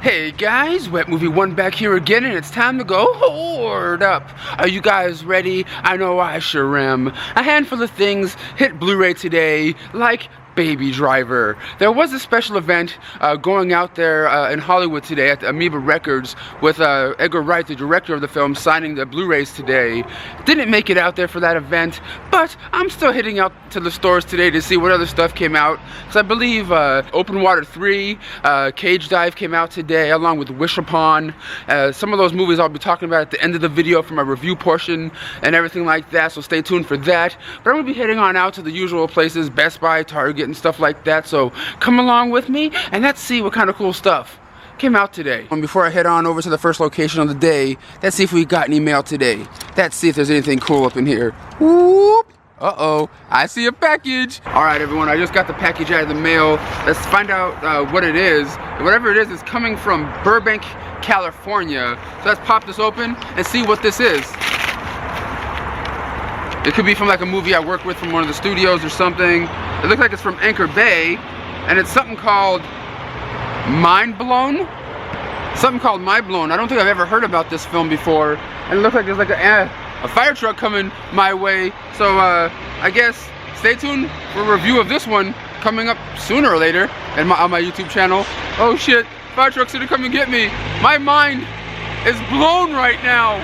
Hey guys, Wet Movie 1 back here again, and it's time to go hoard up. Are you guys ready? I know I sure am. A handful of things hit Blu-ray today, like Baby Driver. There was a special event going out there in Hollywood today at the Amoeba Records with Edgar Wright, the director of the film, signing the Blu-rays today. Didn't make it out there for that event, but I'm still hitting out to the stores today to see what other stuff came out. Because I believe Open Water 3, Cage Dive came out today, along with Wish Upon. Some of those movies I'll be talking about at the end of the video for my review portion and everything like that, so stay tuned for that. But I'm going to be heading on out to the usual places, Best Buy, Target, and stuff like that, so come along with me and let's see what kind of cool stuff came out today. And before I head on over to the first location of the day, let's see if we got any mail today. Let's see if there's anything cool up in here. Whoop! Uh-oh, I see a package. Alright everyone, I just got the package out of the mail. Let's find out what it is. Whatever it is coming from Burbank, California. So let's pop this open and see what this is. It could be from like a movie I work with from one of the studios or something. It looks like it's from Anchor Bay, and it's something called Mind Blown? Something called Mind Blown. I don't think I've ever heard about this film before. And it looks like there's like a fire truck coming my way. So I guess stay tuned for a review of this one coming up sooner or later on my YouTube channel. Oh shit, fire truck's gonna come and get me. My mind is blown right now.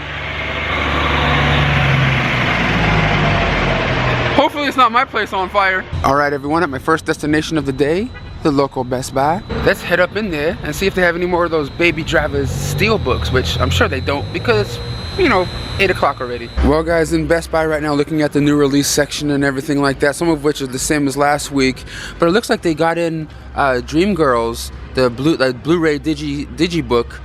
Hopefully it's not my place on fire. Alright everyone, at my first destination of the day, the local Best Buy. Let's head up in there and see if they have any more of those Baby Driver's steel books, which I'm sure they don't because, you know, 8 o'clock already. Well guys, in Best Buy right now, looking at the new release section and everything like that, some of which is the same as last week, but it looks like they got in Dreamgirls, the Blu-ray Digibook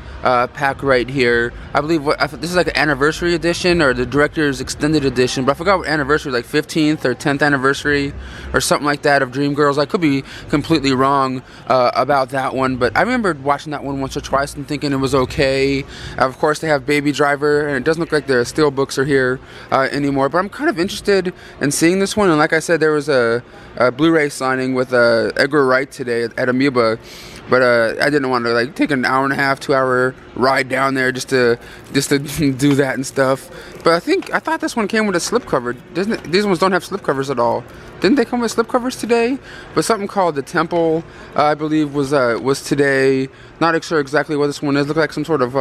pack right here. I believe this is like an anniversary edition or the director's extended edition, but I forgot what anniversary, like 15th or 10th anniversary or something like that of Dreamgirls. I could be completely wrong about that one, but I remember watching that one once or twice and thinking it was okay. Of course they have Baby Driver, and it doesn't look like the steel books are here anymore, but I'm kind of interested in seeing this one. And like I said, there was a Blu-ray signing with Edgar Wright today at Amoeba, but I didn't want to like take an hour and a half, 2-hour ride down there just to do that and stuff. But I thought this one came with a slipcover. Doesn't it? These ones don't have slipcovers at all. Didn't they come with slipcovers today? But something called The Temple, I believe, was today. Not sure exactly what this one is. Looked like some sort of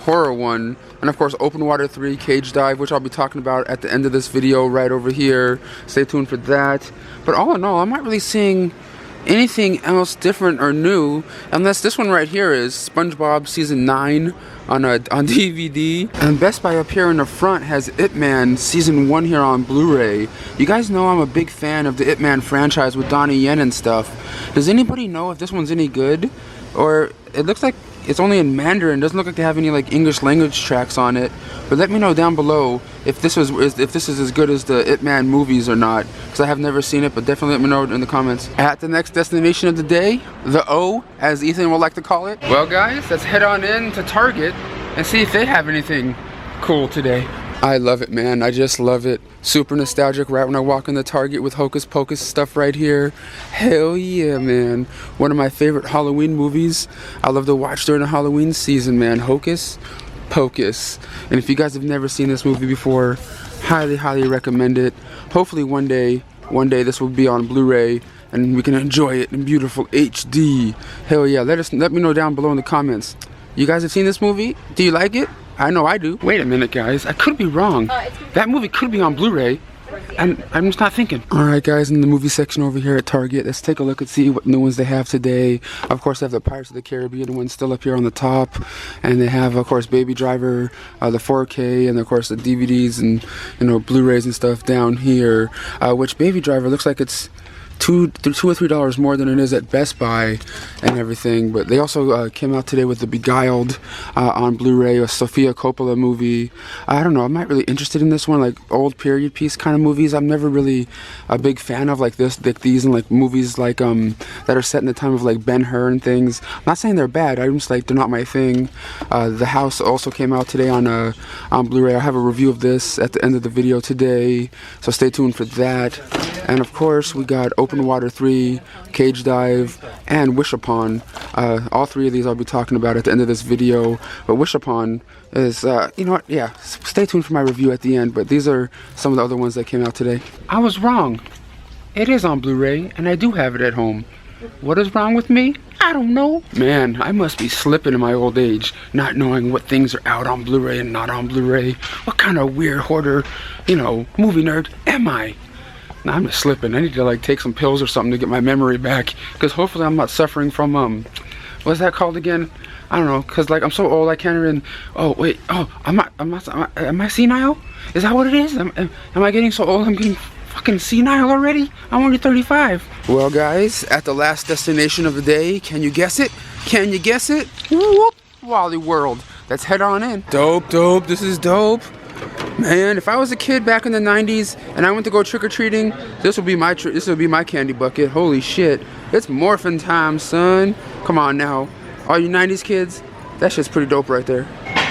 horror one. And of course, Open Water 3, Cage Dive, which I'll be talking about at the end of this video right over here. Stay tuned for that. But all in all, I'm not really seeing anything else different or new, unless this one right here is SpongeBob Season 9 on DVD. And Best Buy up here in the front has Ip Man Season 1 here on Blu-ray. You guys know I'm a big fan of the Ip Man franchise with Donnie Yen and stuff. Does anybody know if this one's any good? Or it looks like it's only in Mandarin. Doesn't look like they have any like English language tracks on it. But let me know down below if this is as good as the Ip Man movies or not, because I have never seen it. But definitely let me know in the comments. At the next destination of the day, the O, as Ethan would like to call it. Well guys, let's head on in to Target and see if they have anything cool today. I love it, man. I just love it. Super nostalgic right when I walk into Target with Hocus Pocus stuff right here. Hell yeah, man. One of my favorite Halloween movies. I love to watch during the Halloween season, man. Hocus Pocus. And if you guys have never seen this movie before, highly, highly recommend it. Hopefully one day this will be on Blu-ray and we can enjoy it in beautiful HD. Hell yeah. Let me know down below in the comments. You guys have seen this movie? Do you like it? I know I do. Wait a minute, guys. I could be wrong. That movie could be on Blu-ray, and I'm just not thinking. Alright, guys, in the movie section over here at Target, let's take a look and see what new ones they have today. Of course, they have the Pirates of the Caribbean one still up here on the top, and they have, of course, Baby Driver, the 4K, and of course the DVDs and, you know, Blu-rays and stuff down here. Which Baby Driver looks like it's $2 or $3 more than it is at Best Buy and everything. But they also came out today with The Beguiled on Blu-ray, a Sofia Coppola movie. I don't know, I'm not really interested in this one, like old period piece kind of movies. I'm never really a big fan of like these and like movies like that are set in the time of like Ben-Hur and things. I'm not saying they're bad, I'm just like they're not my thing. The House also came out today on Blu-ray. I have a review of this at the end of the video today, so stay tuned for that. And of course, we got Open Water 3, Cage Dive, and Wish Upon. All three of these I'll be talking about at the end of this video. But Wish Upon is, you know what, yeah, stay tuned for my review at the end. But these are some of the other ones that came out today. I was wrong. It is on Blu-ray, and I do have it at home. What is wrong with me? I don't know. Man, I must be slipping in my old age, not knowing what things are out on Blu-ray and not on Blu-ray. What kind of weird hoarder, you know, movie nerd am I? Nah, I'm just slipping. I need to like take some pills or something to get my memory back, because hopefully I'm not suffering from what's that called again? I don't know, because like I'm so old I can't even. Oh wait, oh am I senile? Is that what it is? Am I getting so old I'm getting fucking senile already? I'm only 35. Well guys, at the last destination of the day, can you guess it? Can you guess it? Whoop, Wally World. Let's head on in. Dope, dope, this is dope. Man, if I was a kid back in the 90s and I went to go trick-or-treating, this would be my candy bucket. Holy shit. It's morphin' time, son. Come on now. All you 90s kids, that shit's pretty dope right there.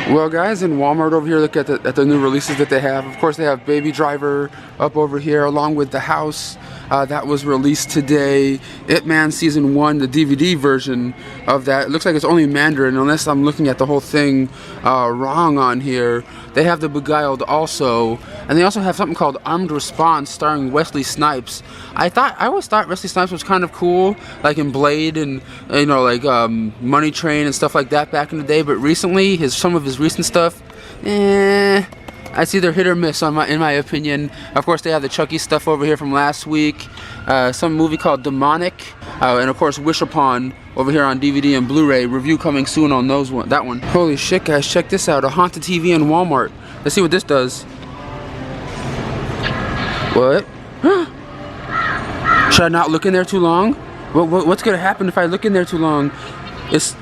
Well guys, in Walmart over here, look at the new releases that they have. Of course they have Baby Driver up over here along with The House. That was released today. Ip Man Season 1, the DVD version of that. It looks like it's only Mandarin unless I'm looking at the whole thing wrong on here. They have The Beguiled also. And they also have something called Armed Response starring Wesley Snipes. I always thought Wesley Snipes was kind of cool, like in Blade and, you know, like Money Train and stuff like that back in the day. But recently, some of his recent stuff, it's either hit or miss in my opinion. Of course, they have the Chucky stuff over here from last week. Some movie called Demonic, and of course Wish Upon over here on DVD and Blu-ray. Review coming soon on that one. Holy shit, guys! Check this out. A haunted TV in Walmart. Let's see what this does. What? Should I not look in there too long? What's gonna happen if I look in there too long? Is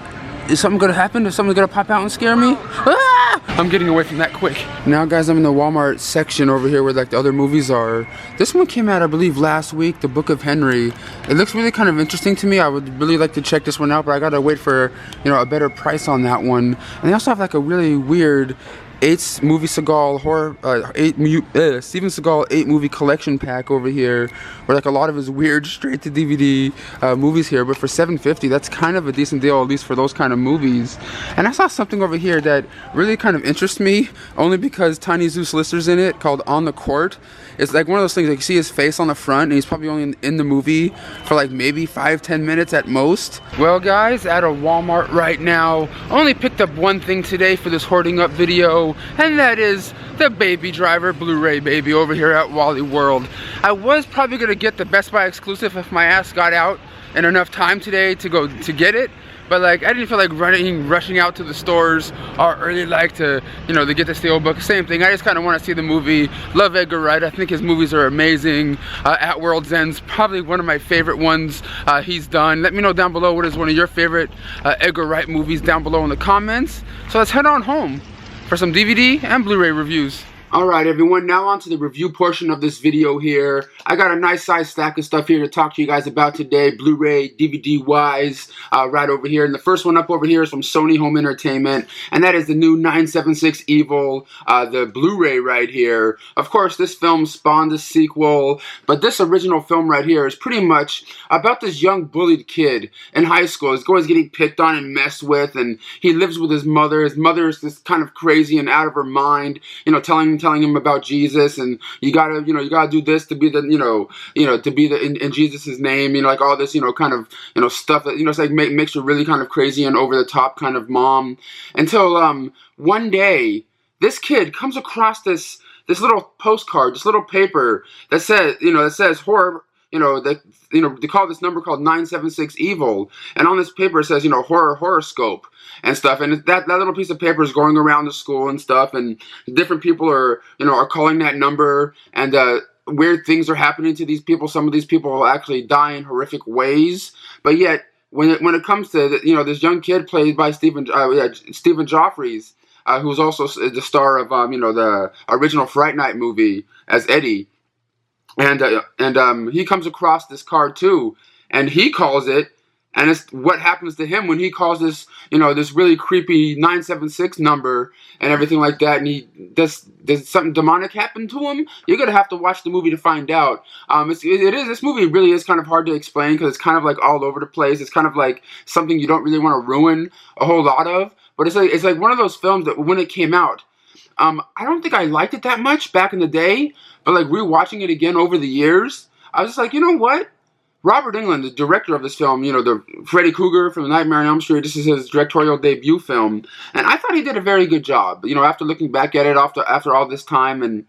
something gonna happen? Is something gonna pop out and scare me? Ah! I'm getting away from that quick. Now guys, I'm in the Walmart section over here where like the other movies are. This one came out I believe last week, The Book of Henry. It looks really kind of interesting to me. I would really like to check this one out, but I gotta wait for, you know, a better price on that one. And they also have like a really weird Steven Seagal 8 movie collection pack over here, where like a lot of his weird straight to DVD movies here, but for $7.50 that's kind of a decent deal, at least for those kind of movies. And I saw something over here that really kind of interests me, only because Tiny Zeus Lister's in it, called On the Court. It's like one of those things, like you see his face on the front and he's probably only in the movie for like maybe 5-10 minutes at most. Well guys, at a Walmart right now, I only picked up one thing today for this hoarding up video, and that is the Baby Driver Blu-ray baby over here at Wally World. I was probably gonna get the Best Buy exclusive if my ass got out in enough time today to go to get it. But like, I didn't feel like rushing out to the stores or really like to, you know, to get the steelbook. Same thing, I just kind of want to see the movie. Love Edgar Wright, I think his movies are amazing. At World's End's probably one of my favorite ones he's done. Let me know down below what is one of your favorite Edgar Wright movies down below in the comments. So let's head on home for some DVD and Blu-ray reviews. Alright everyone, now on to the review portion of this video here. I got a nice size stack of stuff here to talk to you guys about today, Blu-ray, DVD wise, right over here. And the first one up over here is from Sony Home Entertainment, and that is the new 976 Evil, the Blu-ray right here. Of course, this film spawned a sequel, but this original film right here is pretty much about this young bullied kid in high school. He's always getting picked on and messed with, and he lives with his mother. His mother is just kind of crazy and out of her mind, you know, telling him about Jesus, and you gotta do this to be the, to be the in Jesus' name, like all this, kind of, stuff that, it's like makes you really kind of crazy and over the top kind of mom, until one day this kid comes across this little postcard, this little paper that says horror. They call this number called 976 Evil, and on this paper it says, horoscope and stuff, and that little piece of paper is going around the school and stuff, and different people are calling that number, and weird things are happening to these people. Some of these people will actually die in horrific ways, but yet when it comes to this young kid played by Stephen Joffrey, who's also the star of the original Fright Night movie as Eddie. And he comes across this card too, and he calls it And it's what happens to him when he calls this, this really creepy 976 number and everything like that, and he does something demonic happen to him? You're gonna have to watch the movie to find out. This movie really is kind of hard to explain because it's kind of like all over the place. It's kind of like something you don't really want to ruin a whole lot of. But it's like one of those films that when it came out, I don't think I liked it that much back in the day, but like rewatching it again over the years, I was just like, you know what? Robert Englund, the director of this film, the Freddy Krueger from Nightmare on Elm Street, this is his directorial debut film, and I thought he did a very good job. After looking back at it after all this time, and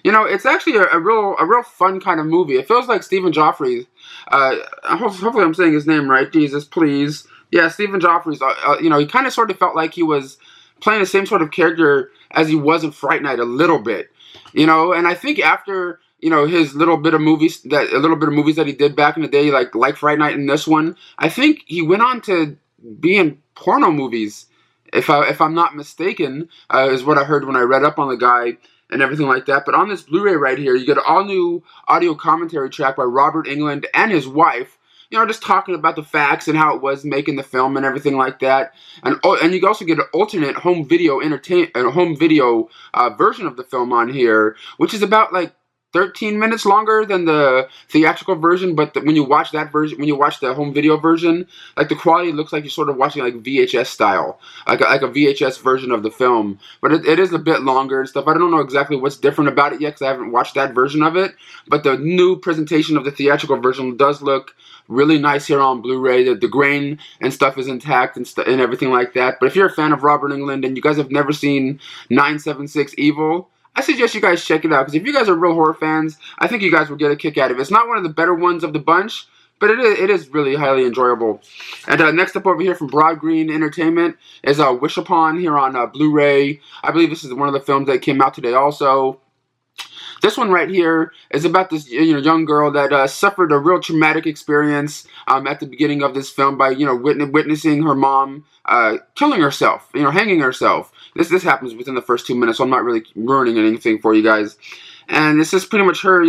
it's actually a real fun kind of movie. It feels like Stephen Joffrey. Hopefully, I'm saying his name right. Jesus, please. Yeah, Stephen Joffrey's. He kind of sort of felt like he was playing the same sort of character as he was in Fright Night a little bit. And I think after his little bit of movies that he did back in the day, like Fright Night and this one, I think he went on to be in porno movies, if I'm not mistaken, is what I heard when I read up on the guy and everything like that. But on this Blu-ray right here, you get an all-new audio commentary track by Robert Englund and his wife, just talking about the facts and how it was making the film and everything like that. And you also get an alternate home video version of the film on here, which is about like 13 minutes longer than the theatrical version, but when you watch that version, when you watch the home video version, like the quality looks like you're sort of watching like VHS style, like a VHS version of the film. But it is a bit longer and stuff. I don't know exactly what's different about it yet because I haven't watched that version of it. But the new presentation of the theatrical version does look really nice here on Blu-ray. The grain and stuff is intact and everything like that. But if you're a fan of Robert Englund and you guys have never seen 976 Evil, I suggest you guys check it out, because if you guys are real horror fans, I think you guys will get a kick out of it. It's not one of the better ones of the bunch, but it is really highly enjoyable. And next up over here from Broad Green Entertainment is Wish Upon here on Blu-ray. I believe this is one of the films that came out today also. This one right here is about this young girl that suffered a real traumatic experience at the beginning of this film by witnessing her mom killing herself, hanging herself. This happens within the first 2 minutes, so I'm not really ruining anything for you guys. And this is pretty much her.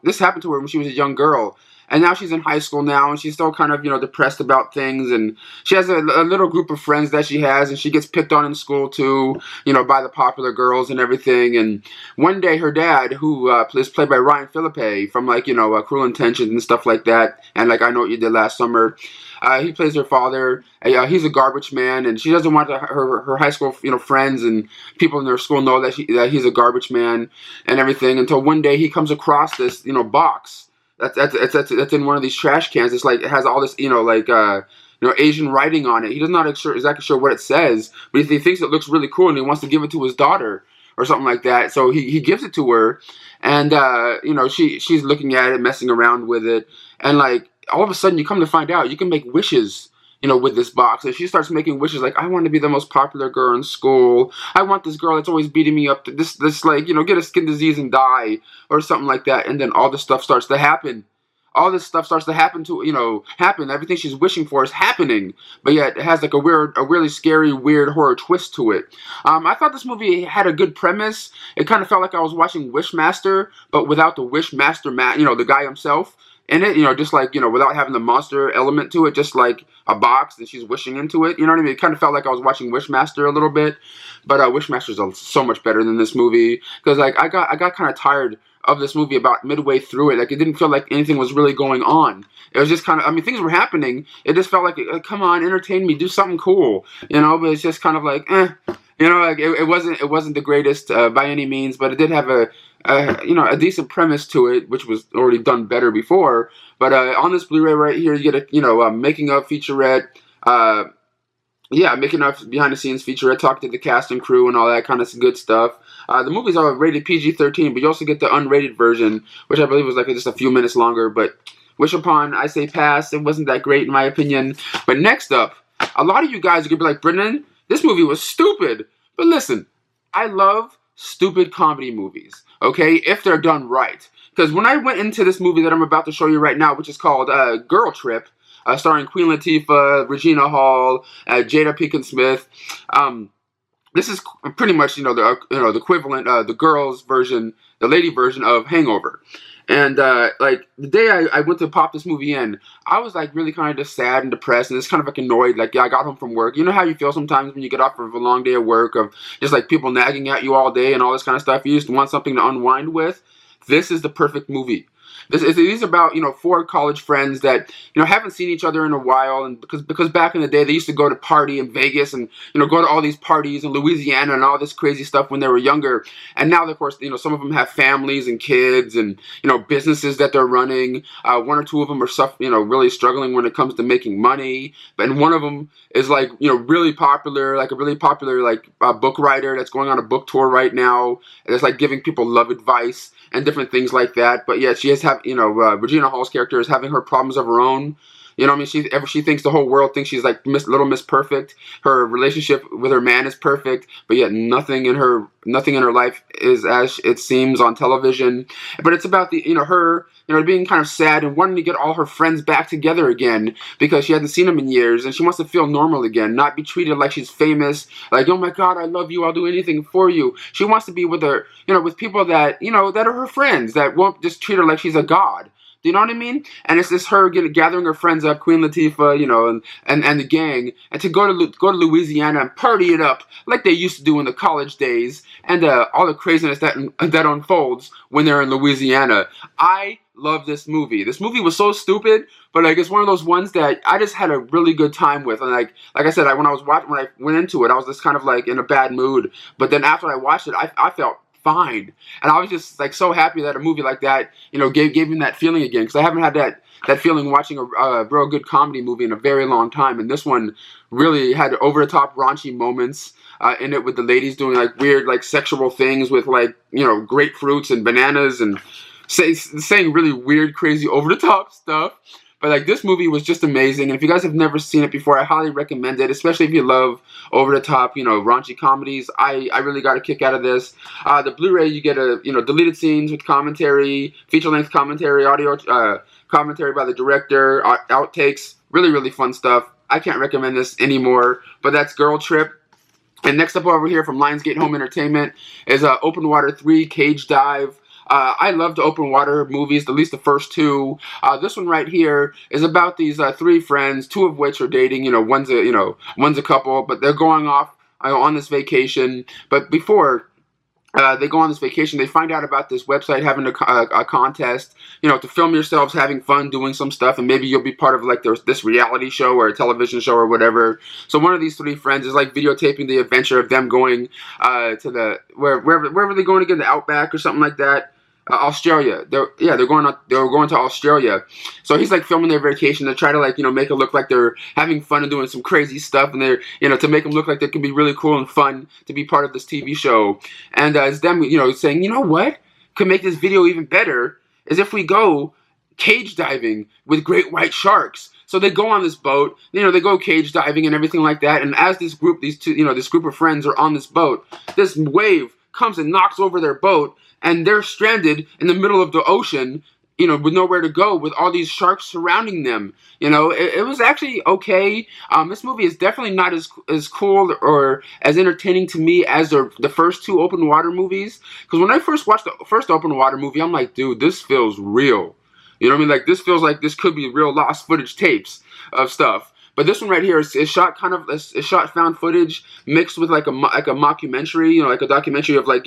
This happened to her when she was a young girl. And now she's in high school now, and she's still kind of, depressed about things. And she has a little group of friends that she has, and she gets picked on in school too, by the popular girls and everything. And one day her dad, who is played by Ryan Philippe from Cruel Intentions and stuff like that, and I Know What You Did Last Summer, he plays her father. He's a garbage man, and she doesn't want her high school friends and people in their school know that he's a garbage man and everything, until one day he comes across this box that's in one of these trash cans. It's like it has all this Asian writing on it. He's not exactly sure what it says, but he thinks it looks really cool and he wants to give it to his daughter or something like that. So he gives it to her, and she's looking at it, messing around with it, and all of a sudden you come to find out you can make wishes with this box. And she starts making wishes like, I want to be the most popular girl in school. I want this girl that's always beating me up to get a skin disease and die or something like that. And then all this stuff starts to happen. All this stuff starts to happen happen. Everything she's wishing for is happening. But yet it has a really scary, weird horror twist to it. I thought this movie had a good premise. It kind of felt like I was watching Wishmaster, but without the Wishmaster the guy himself in it, just without having the monster element to it, just like a box and she's wishing into it, you know what I mean? It kind of felt like I was watching Wishmaster a little bit, but Wishmaster's so much better than this movie, because I got kind of tired of this movie about midway through it. It didn't feel like anything was really going on. It was just kind of, things were happening. It just felt like, come on, entertain me, do something cool, but it's just kind of like, it wasn't the greatest by any means, but it did have a decent premise to it, which was already done better before. But on this Blu-ray right here, you get a making of featurette, making of behind the scenes featurette, talk to the cast and crew and all that kind of good stuff. The movies are rated PG-13, but you also get the unrated version, which I believe was just a few minutes longer. But Wish Upon, I say pass. It wasn't that great in my opinion. But next up, a lot of you guys are gonna be like, Brendan, this movie was stupid. But listen, I love stupid comedy movies, okay, if they're done right. Because when I went into this movie that I'm about to show you right now, which is called Girl Trip, starring Queen Latifah, Regina Hall, Jada Pinkett Smith, this is pretty much the equivalent, the girls' version, the lady version of Hangover. And like the day I went to pop this movie in, I was like really kind of just sad and depressed and just kind of like annoyed. Like, yeah, I got home from work. You know how you feel sometimes when you get off of a long day of work, of just like people nagging at you all day and all this kind of stuff. You just want something to unwind with. This is the perfect movie. These are about, you know, four college friends that, you know, haven't seen each other in a while, and because back in the day they used to go to party in Vegas and, you know, go to all these parties in Louisiana and all this crazy stuff when they were younger. And now, of course, you know, some of them have families and kids and, you know, businesses that they're running. One or two of them are really struggling when it comes to making money. And one of them is like, you know, really popular, like a really popular like book writer that's going on a book tour right now. And it's like giving people love advice and different things like that. But yeah, she has Regina Hall's character is having her problems of her own. You know what I mean? She thinks the whole world thinks she's like Little Miss Perfect. Her relationship with her man is perfect, but yet nothing in her life is as it seems on television. But it's about her being kind of sad and wanting to get all her friends back together again because she hasn't seen them in years, and she wants to feel normal again, not be treated like she's famous, like, oh my God, I love you, I'll do anything for you. She wants to be with with people that that are her friends, that won't just treat her like she's a god. Do you know what I mean? And it's just her gathering her friends up, Queen Latifah, and the gang, and to go to Louisiana and party it up like they used to do in the college days, and all the craziness that unfolds when they're in Louisiana. I love this movie. This movie was so stupid, but like it's one of those ones that I just had a really good time with. And like I said, when I went into it, I was just kind of like in a bad mood. But then after I watched it, I felt fine, and I was just like so happy that a movie like that gave me that feeling again, because I haven't had that feeling watching a real good comedy movie in a very long time. And this one really had over the top raunchy moments in it, with the ladies doing like weird like sexual things with like grapefruits and bananas and saying really weird, crazy, over the top stuff. But like this movie was just amazing, and if you guys have never seen it before, I highly recommend it, especially if you love over the top, raunchy comedies. I really got a kick out of this. The Blu-ray, you get deleted scenes with commentary, feature-length commentary, audio commentary by the director, outtakes, really, really fun stuff. I can't recommend this anymore, but that's Girl Trip. And next up over here from Lionsgate Home Entertainment is Open Water 3 Cage Dive. I love the open water movies, at least the first two. This one right here is about these three friends, two of which are dating. One's a couple, but they're going off on this vacation. But before they go on this vacation, they find out about this website having a contest, to film yourselves having fun doing some stuff, and maybe you'll be part of like this reality show or a television show or whatever. So one of these three friends is like videotaping the adventure of them going to wherever they're going again, the Outback or something like that. Australia. They're going to Australia. So he's like filming their vacation to try to like make it look like they're having fun and doing some crazy stuff, and they're to make them look like they can be really cool and fun to be part of this TV show. And it's them saying, what could make this video even better is if we go cage diving with great white sharks. So they go on this boat, they go cage diving and everything like that. And as this group of friends are on this boat, this wave comes and knocks over their boat, and they're stranded in the middle of the ocean, with nowhere to go, with all these sharks surrounding them. It was actually okay. This movie is definitely not as cool or as entertaining to me as the first two open water movies. Because when I first watched the first open water movie, I'm like, dude, this feels real. You know what I mean? Like, this feels like this could be real lost footage tapes of stuff. But this one right here is shot shot found footage mixed with like a mockumentary, like a documentary of like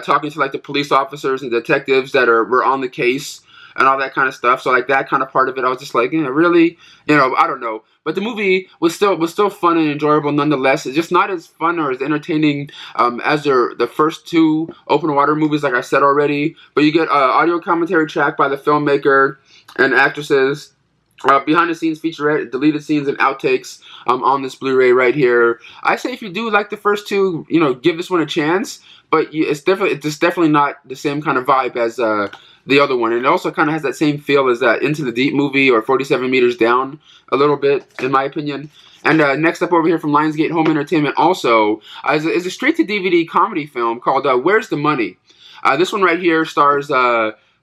talking to like the police officers and detectives that were on the case and all that kind of stuff. So like that kind of part of it, I was just like, really, I don't know. But the movie was still fun and enjoyable nonetheless. It's just not as fun or as entertaining as the first two open water movies, like I said already. But you get audio commentary track by the filmmaker and actresses. Behind the scenes featurette, deleted scenes, and outtakes on this Blu-ray right here. I say if you do like the first two, give this one a chance. But it's definitely not the same kind of vibe as the other one. And it also kind of has that same feel as that Into the Deep movie or 47 Meters Down a little bit, in my opinion. And next up over here from Lionsgate Home Entertainment also is a straight-to-DVD comedy film called Where's the Money? This one right here stars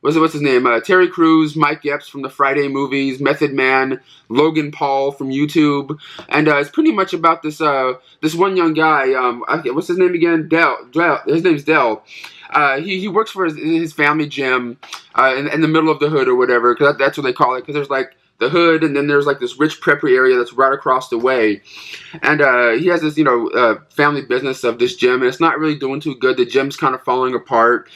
what's his name? Terry Crews, Mike Epps from the Friday movies, Method Man, Logan Paul from YouTube, and it's pretty much about this this one young guy. What's his name again? Dell. His name's Dell. He works for his family gym in the middle of the hood or whatever, because that's what they call it. Because there's like the hood, and then there's like this rich preppy area that's right across the way. And he has this, family business of this gym, and it's not really doing too good. The gym's kind of falling apart.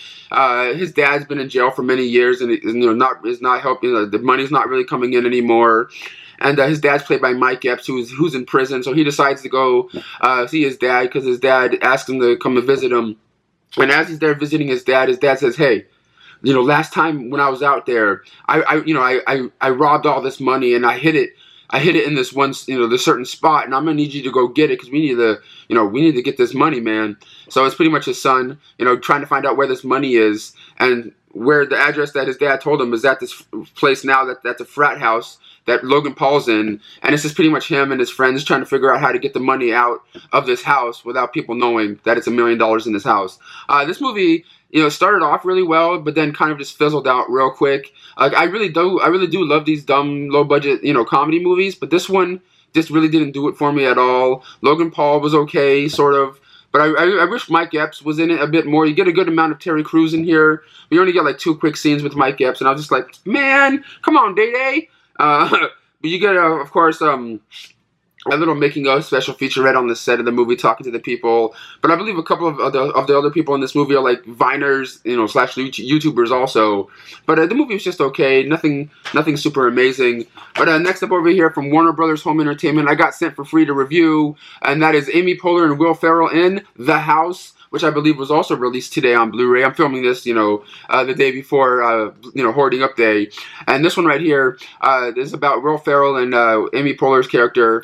His dad's been in jail for many years, and is not helping. The money's not really coming in anymore. And his dad's played by Mike Epps, who's in prison. So he decides to go see his dad, because his dad asked him to come and visit him. And as he's there visiting his dad says, "Hey, last time when I was out there, I robbed all this money, and I hid it in this one, this certain spot, and I'm gonna need you to go get it, because we need to get this money, man." So it's pretty much his son, trying to find out where this money is, and where the address that his dad told him is at this place now that's a frat house that Logan Paul's in, and it's just pretty much him and his friends trying to figure out how to get the money out of this house without people knowing that it's $1 million in this house. This movie, started off really well, but then kind of just fizzled out real quick. I really do love these dumb, low budget, comedy movies, but this one just really didn't do it for me at all. Logan Paul was okay, sort of. But I wish Mike Epps was in it a bit more. You get a good amount of Terry Crews in here. We only get like 2 quick scenes with Mike Epps, and I was just like, man, come on, Day-Day. But you get, of course, a little making of special featurette on the set of the movie, talking to the people. But I believe a couple of the other people in this movie are like Viners, slash YouTubers also. But the movie was just okay, nothing super amazing. But next up over here from Warner Brothers Home Entertainment, I got sent for free to review, and that is Amy Poehler and Will Ferrell in The House, which I believe was also released today on Blu-ray. I'm filming this, the day before, Hoarding Up Day. And this one right here is about Will Ferrell and Amy Poehler's character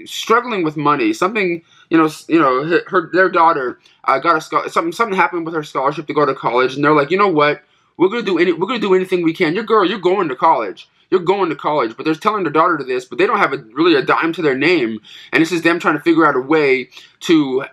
struggling with money. Something, their daughter got something happened with her scholarship to go to college, and they're like, you know what? We're gonna do anything we can. You're going to college. You're going to college, but they're telling their daughter to this, but they don't have really a dime to their name, and this is them trying to figure out a way to,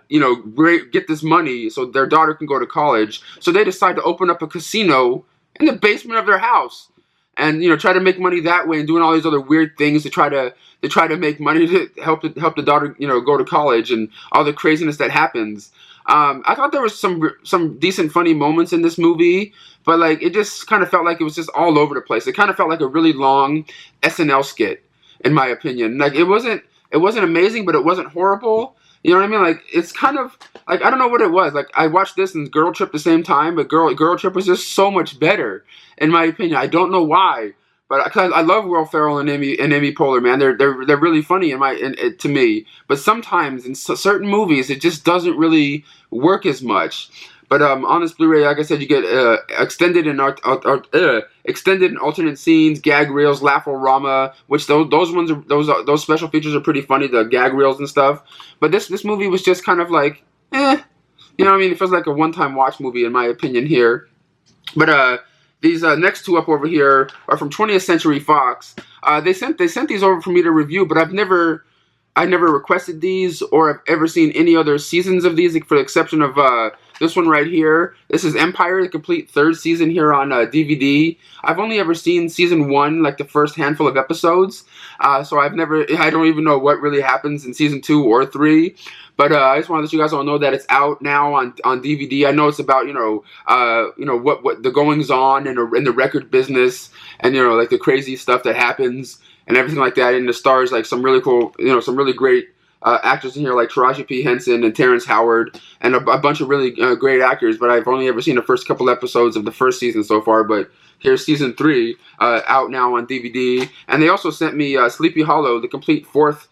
get this money so their daughter can go to college. So they decide to open up a casino in the basement of their house, and try to make money that way, and doing all these other weird things to try to make money to help the daughter, go to college, and all the craziness that happens. I thought there was some decent funny moments in this movie, but like it just kind of felt like it was just all over the place. It kind of felt like a really long SNL skit, in my opinion. Like it wasn't amazing, but it wasn't horrible. You know what I mean? Like it's kind of like, I don't know what it was. Like I watched this and Girl Trip at the same time, but Girl Trip was just so much better, in my opinion. I don't know why. But I love Will Ferrell and Amy Poehler, man. They're really funny to me. But sometimes in certain movies, it just doesn't really work as much. But on this Blu-ray, like I said, you get extended and alternate scenes, gag reels, laugh-o-rama, which those special features are pretty funny, the gag reels and stuff. But this movie was just kind of like, you know what I mean? It feels like a one-time watch movie, in my opinion here. But these next two up over here are from 20th Century Fox. They sent these over for me to review, but I never requested these, or have ever seen any other seasons of these, for the exception of this one right here. This is Empire, the complete 3rd season here on DVD. I've only ever seen season 1, like the first handful of episodes. So I don't even know what really happens in season 2 or 3. But I just want to let you guys all know that it's out now on DVD. I know it's about what the goings on in the record business, and like the crazy stuff that happens and everything like that. And the stars like some really cool, some really great actors in here, like Taraji P. Henson and Terrence Howard, and a bunch of really great actors. But I've only ever seen the first couple episodes of the first season so far. But here's season 3 out now on DVD. And they also sent me Sleepy Hollow, the complete 4th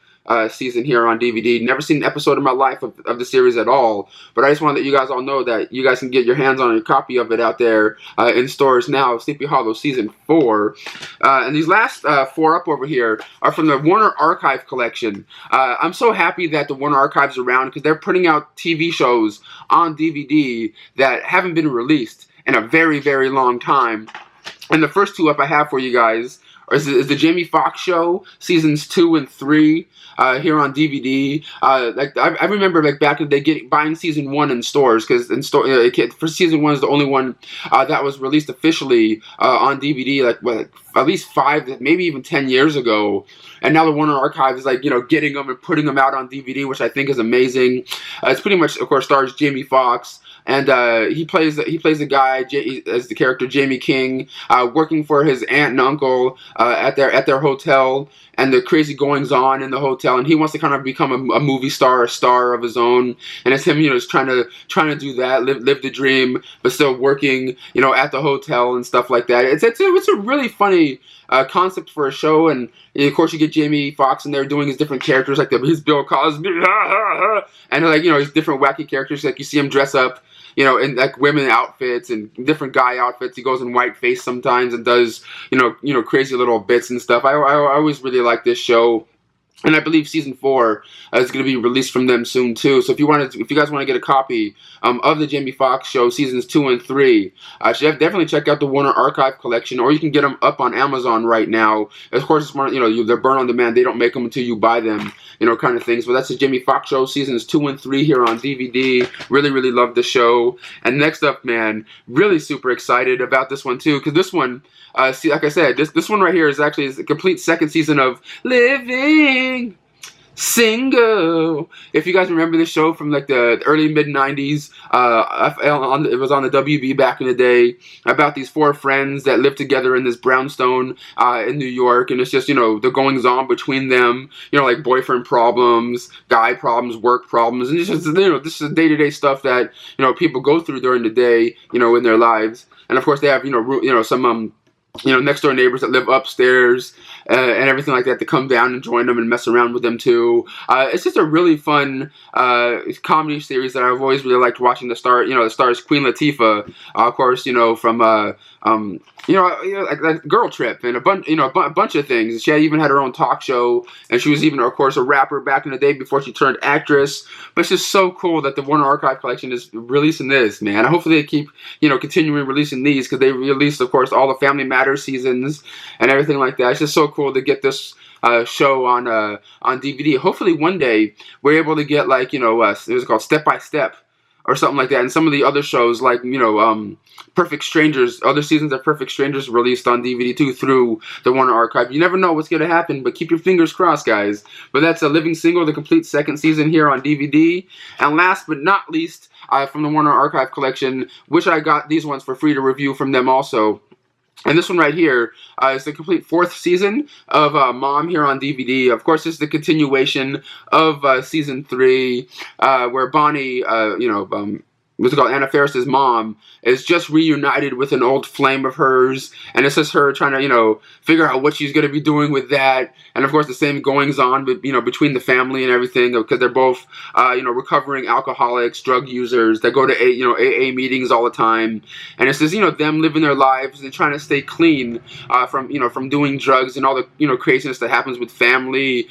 season here on DVD. Never seen an episode in my life of the series at all, but I just want to let you guys all know that you guys can get your hands on a copy of it out there in stores now. Sleepy Hollow season 4. And these last 4 up over here are from the Warner Archive collection. I'm so happy that the Warner Archive's around, because they're putting out TV shows on DVD that haven't been released in a very, very long time. And the first 2 up I have for you guys is the Jamie Foxx Show seasons 2 and 3 here on DVD. Like I remember like back in the day buying season 1 in stores, because for season 1 is the only one that was released officially on DVD like at least 5, maybe even 10 years ago. And now the Warner Archive is like, getting them and putting them out on DVD, which I think is amazing. It's pretty much, of course, stars Jamie Foxx, and he plays the guy as the character Jamie King, working for his aunt and uncle at their hotel, and the crazy goings on in the hotel. And he wants to kind of become a movie star, a star of his own. And it's him, is trying to do that, live the dream, but still working, at the hotel and stuff like that. It's a really funny concept for a show, and of course you get Jamie Foxx in there doing his different characters, like his Bill Cosby, and like his different wacky characters. Like you see him dress up, in like women outfits and different guy outfits. He goes in whiteface sometimes and does crazy little bits and stuff. I always really like this show. And I believe season 4 is going to be released from them soon too. So if you guys want to get a copy of the Jamie Foxx Show seasons 2 and 3, should definitely check out the Warner Archive collection, or you can get them up on Amazon right now. Of course, it's more, they're burn on demand. They don't make them until you buy them, kind of things. But that's the Jamie Foxx Show seasons 2 and 3 here on DVD. Really, really love the show. And next up, man, really super excited about this one too, because this one, see, like I said, this one right here is actually a complete second season of Living Single. If you guys remember this show from like the early mid-90s, it was on the WB back in the day, about these 4 friends that live together in this brownstone in New York, and it's just, the goings on between them, like boyfriend problems, guy problems, work problems, and it's just, this is day-to-day stuff that, people go through during the day, in their lives. And of course they have, some next door neighbors that live upstairs and everything like that to come down and join them and mess around with them too. It's just a really fun comedy series that I've always really liked watching. The stars Queen Latifah, of course, from like Girl Trip and a bunch of things. She even had her own talk show, and she was even, of course, a rapper back in the day before she turned actress. But it's just so cool that the Warner Archive collection is releasing this, man. Hopefully they keep, continuing releasing these, because they released, of course, all the Family Matters seasons and everything like that. It's just so cool to get this show on DVD. Hopefully one day we're able to get like, it was called Step by Step or something like that. And some of the other shows like, Perfect Strangers, other seasons of Perfect Strangers released on DVD too through the Warner Archive. You never know what's going to happen, but keep your fingers crossed, guys. But that's a Living Single, the complete second season here on DVD. And last but not least, from the Warner Archive collection, which I got these ones for free to review from them also. And this one right here is the complete 4th season of Mom here on DVD. Of course, this is the continuation of season 3, where Bonnie, what's it called, Anna Faris's mom, is just reunited with an old flame of hers, and it's just her trying to, figure out what she's going to be doing with that. And of course, the same goings on, between the family and everything, because they're both, recovering alcoholics, drug users that go to AA meetings all the time. And it's just, them living their lives and trying to stay clean from doing drugs and all the craziness that happens with family,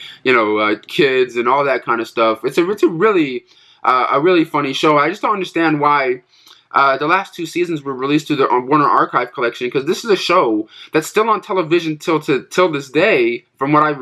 kids and all that kind of stuff. It's a really funny show. I just don't understand why the last 2 seasons were released through the Warner Archive collection, because this is a show that's still on television till this day, from what I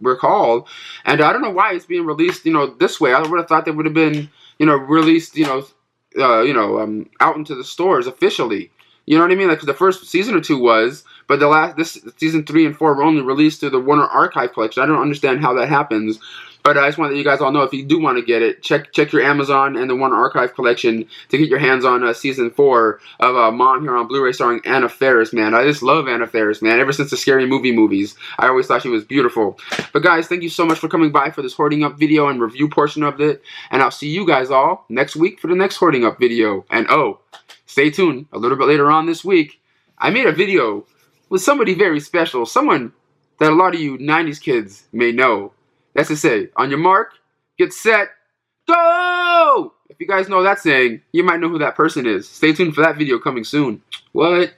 recall. And I don't know why it's being released, this way. I would have thought they would have been, released, out into the stores officially. You know what I mean? Like, the first season or 2 was, but this season 3 and 4 were only released through the Warner Archive collection. I don't understand how that happens. But I just want to let you guys all know, if you do want to get it, check your Amazon and the Warner Archive collection to get your hands on season 4 of Mom here on Blu-ray, starring Anna Faris, man. I just love Anna Faris, man. Ever since the Scary Movie movies, I always thought she was beautiful. But guys, thank you so much for coming by for this Hoarding Up video and review portion of it. And I'll see you guys all next week for the next Hoarding Up video. And oh, stay tuned. A little bit later on this week, I made a video with somebody very special. Someone that a lot of you 90s kids may know. That's to say, on your mark, get set, go! If you guys know that saying, you might know who that person is. Stay tuned for that video coming soon. What?